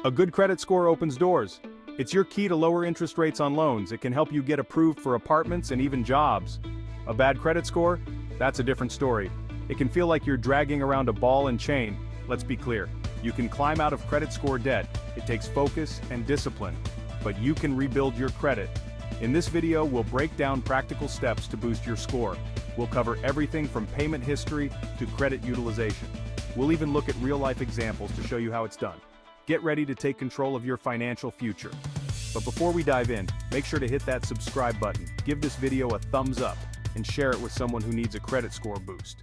A good credit score opens doors. It's your key to lower interest rates on loans. It can help you get approved for apartments and even jobs. A bad credit score? That's a different story. It can feel like you're dragging around a ball and chain. Let's be clear. You can climb out of credit score debt. It takes focus and discipline. But you can rebuild your credit. In this video, we'll break down practical steps to boost your score. We'll cover everything from payment history to credit utilization. We'll even look at real-life examples to show you how it's done. Get ready to take control of your financial future. But before we dive in, make sure to hit that subscribe button, give this video a thumbs up, and share it with someone who needs a credit score boost.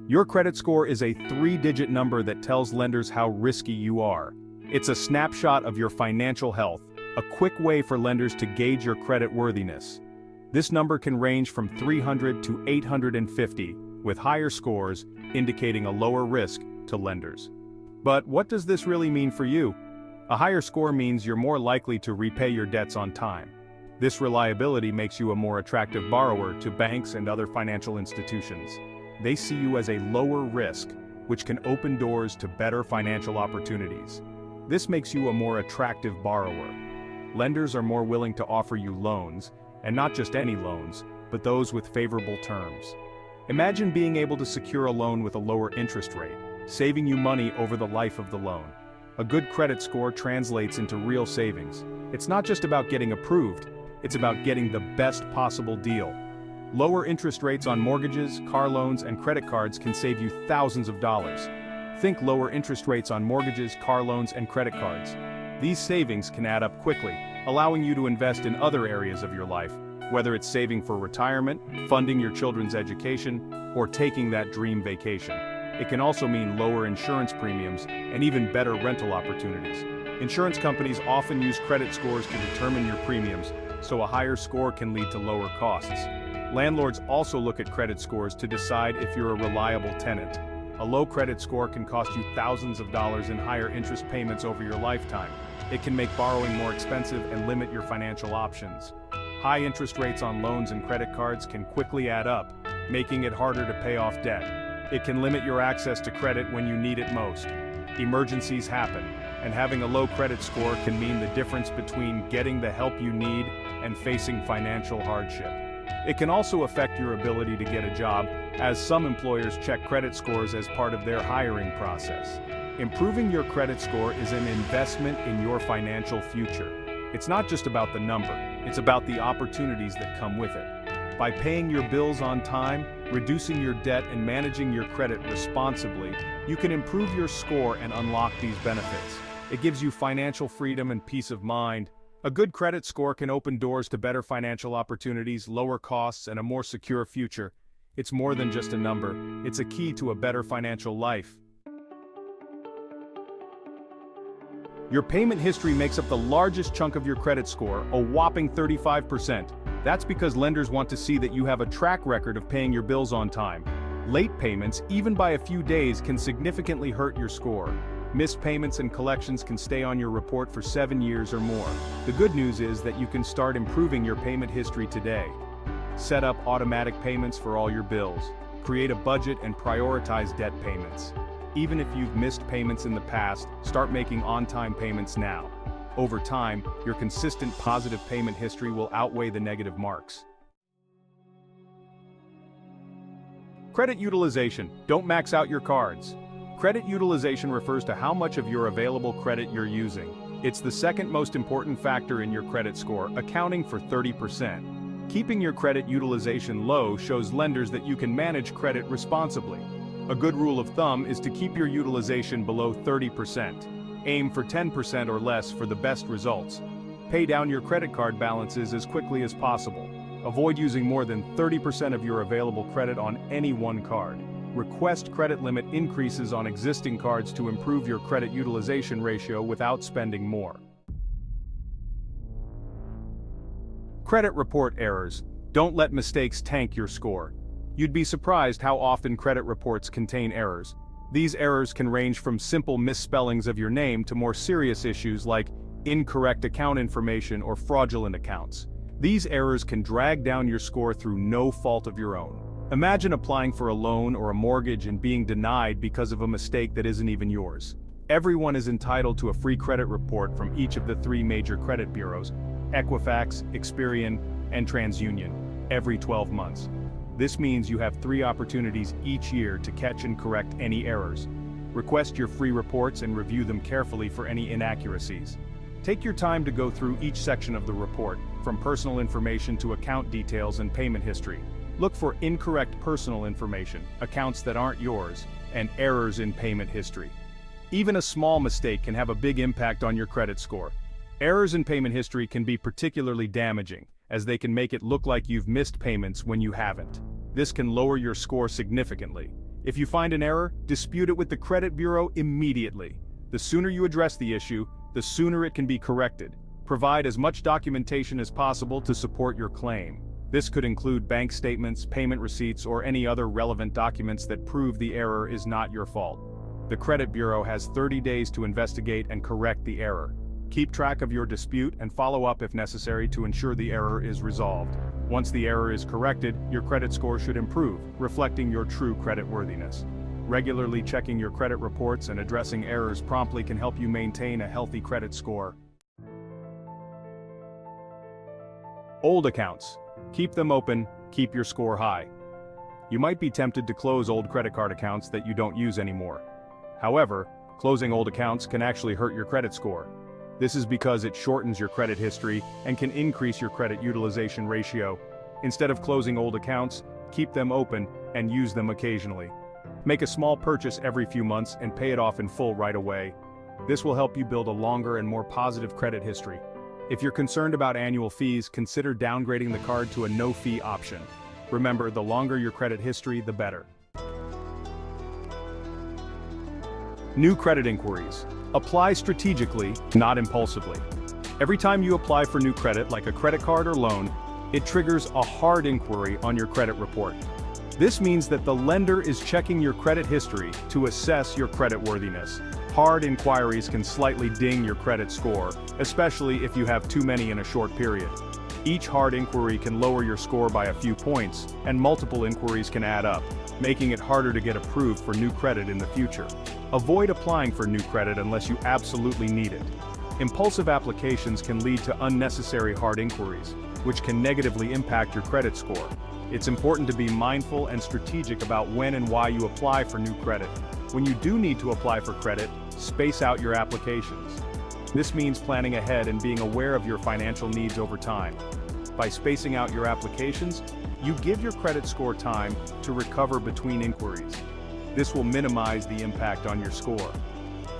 Your credit score is a 3-digit number that tells lenders how risky you are. It's a snapshot of your financial health, a quick way for lenders to gauge your credit worthiness. This number can range from 300 to 850, with higher scores indicating a lower risk to lenders. But what does this really mean for you? A higher score means you're more likely to repay your debts on time. This reliability makes you a more attractive borrower to banks and other financial institutions. They see you as a lower risk, which can open doors to better financial opportunities. This makes you a more attractive borrower. Lenders are more willing to offer you loans, and not just any loans, but those with favorable terms. Imagine being able to secure a loan with a lower interest rate, saving you money over the life of the loan. A good credit score translates into real savings. It's not just about getting approved, it's about getting the best possible deal. Lower interest rates on mortgages, car loans, and credit cards can save you thousands of dollars. Think lower interest rates on mortgages, car loans, and credit cards. These savings can add up quickly, allowing you to invest in other areas of your life, whether it's saving for retirement, funding your children's education, or taking that dream vacation. It can also mean lower insurance premiums and even better rental opportunities. Insurance companies often use credit scores to determine your premiums, so a higher score can lead to lower costs. Landlords also look at credit scores to decide if you're a reliable tenant. A low credit score can cost you thousands of dollars in higher interest payments over your lifetime. It can make borrowing more expensive and limit your financial options. High interest rates on loans and credit cards can quickly add up, making it harder to pay off debt. It can limit your access to credit when you need it most. Emergencies happen, and having a low credit score can mean the difference between getting the help you need and facing financial hardship. It can also affect your ability to get a job, as some employers check credit scores as part of their hiring process. Improving your credit score is an investment in your financial future. It's not just about the number, it's about the opportunities that come with it. By paying your bills on time, reducing your debt, and managing your credit responsibly, you can improve your score and unlock these benefits. It gives you financial freedom and peace of mind. A good credit score can open doors to better financial opportunities, lower costs, and a more secure future. It's more than just a number, it's a key to a better financial life. Your payment history makes up the largest chunk of your credit score, a whopping 35%. That's because lenders want to see that you have a track record of paying your bills on time. Late payments, even by a few days, can significantly hurt your score. Missed payments and collections can stay on your report for 7 years or more. The good news is that you can start improving your payment history today. Set up automatic payments for all your bills. Create a budget and prioritize debt payments. Even if you've missed payments in the past, start making on-time payments now. Over time, your consistent positive payment history will outweigh the negative marks. Credit utilization. Don't max out your cards. Credit utilization refers to how much of your available credit you're using. It's the second most important factor in your credit score, accounting for 30%. Keeping your credit utilization low shows lenders that you can manage credit responsibly. A good rule of thumb is to keep your utilization below 30%. Aim for 10% or less for the best results. Pay down your credit card balances as quickly as possible. Avoid using more than 30% of your available credit on any one card. Request credit limit increases on existing cards to improve your credit utilization ratio without spending more. Credit report errors. Don't let mistakes tank your score. You'd be surprised how often credit reports contain errors. These errors can range from simple misspellings of your name to more serious issues like incorrect account information or fraudulent accounts. These errors can drag down your score through no fault of your own. Imagine applying for a loan or a mortgage and being denied because of a mistake that isn't even yours. Everyone is entitled to a free credit report from each of the three major credit bureaus, Equifax, Experian, and TransUnion, every 12 months. This means you have 3 opportunities each year to catch and correct any errors. Request your free reports and review them carefully for any inaccuracies. Take your time to go through each section of the report, from personal information to account details and payment history. Look for incorrect personal information, accounts that aren't yours, and errors in payment history. Even a small mistake can have a big impact on your credit score. Errors in payment history can be particularly damaging, as they can make it look like you've missed payments when you haven't. This can lower your score significantly. If you find an error, dispute it with the credit bureau immediately. The sooner you address the issue, the sooner it can be corrected. Provide as much documentation as possible to support your claim. This could include bank statements, payment receipts, or any other relevant documents that prove the error is not your fault. The credit bureau has 30 days to investigate and correct the error. Keep track of your dispute and follow up if necessary to ensure the error is resolved. Once the error is corrected, your credit score should improve, reflecting your true creditworthiness. Regularly checking your credit reports and addressing errors promptly can help you maintain a healthy credit score. Old accounts. Keep them open, keep your score high. You might be tempted to close old credit card accounts that you don't use anymore. However, closing old accounts can actually hurt your credit score. This is because it shortens your credit history and can increase your credit utilization ratio. Instead of closing old accounts, keep them open and use them occasionally. Make a small purchase every few months and pay it off in full right away. This will help you build a longer and more positive credit history. If you're concerned about annual fees, consider downgrading the card to a no-fee option. Remember, the longer your credit history, the better. New credit inquiries. Apply strategically, not impulsively. Every time you apply for new credit, like a credit card or loan, it triggers a hard inquiry on your credit report. This means that the lender is checking your credit history to assess your creditworthiness. Hard inquiries can slightly ding your credit score, especially if you have too many in a short period. Each hard inquiry can lower your score by a few points, and multiple inquiries can add up, making it harder to get approved for new credit in the future. Avoid applying for new credit unless you absolutely need it. Impulsive applications can lead to unnecessary hard inquiries, which can negatively impact your credit score. It's important to be mindful and strategic about when and why you apply for new credit. When you do need to apply for credit, space out your applications. This means planning ahead and being aware of your financial needs over time. By spacing out your applications, you give your credit score time to recover between inquiries. This will minimize the impact on your score.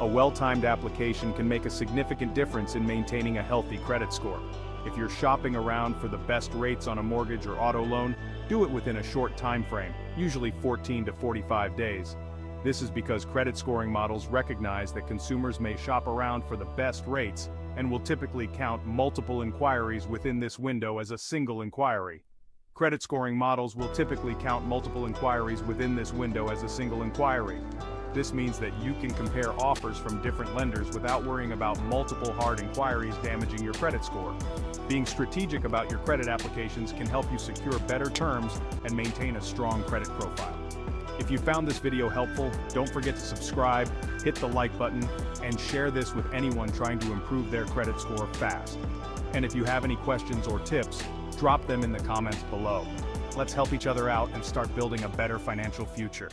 A well-timed application can make a significant difference in maintaining a healthy credit score. If you're shopping around for the best rates on a mortgage or auto loan, do it within a short time frame, usually 14 to 45 days. This is because credit scoring models recognize that consumers may shop around for the best rates and will typically count multiple inquiries within this window as a single inquiry. Credit scoring models will typically count multiple inquiries within this window as a single inquiry. This means that you can compare offers from different lenders without worrying about multiple hard inquiries damaging your credit score. Being strategic about your credit applications can help you secure better terms and maintain a strong credit profile. If you found this video helpful, don't forget to subscribe, hit the like button, and share this with anyone trying to improve their credit score fast. And if you have any questions or tips, drop them in the comments below. Let's help each other out and start building a better financial future.